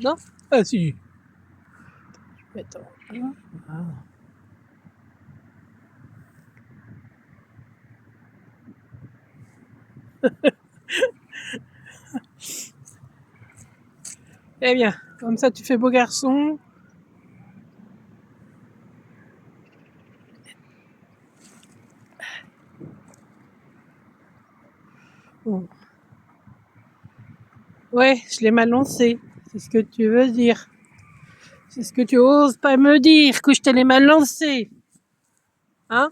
Non? Ah si. Attends. Ah. Eh bien, comme ça tu fais beau garçon. Bon. Ouais, je l'ai mal lancé. C'est ce que tu veux dire. C'est ce que tu oses pas me dire, que je te l'ai mal lancé. Hein?